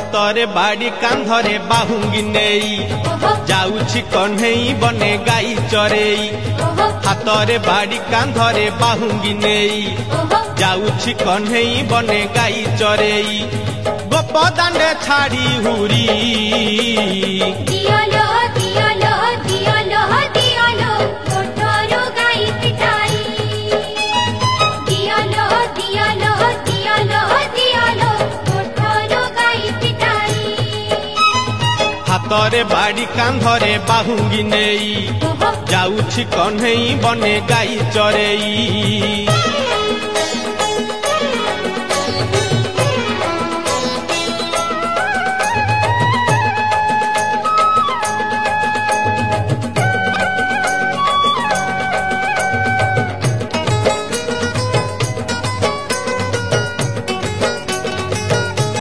हातरे बाड़ी कांधरे बाहुंगी नेई जाउछि कन्हई बने गाई चरेई। हातरे बाड़ी कांधरे बाहुंगी नेई जाउछि कन्हई बने गाई चरेई। गोपदांडे छाड़ी हुरी हातरे बाड़ी कांधरे बाहुंगी नेई जाउछि कन्हई बने गाई चरेई।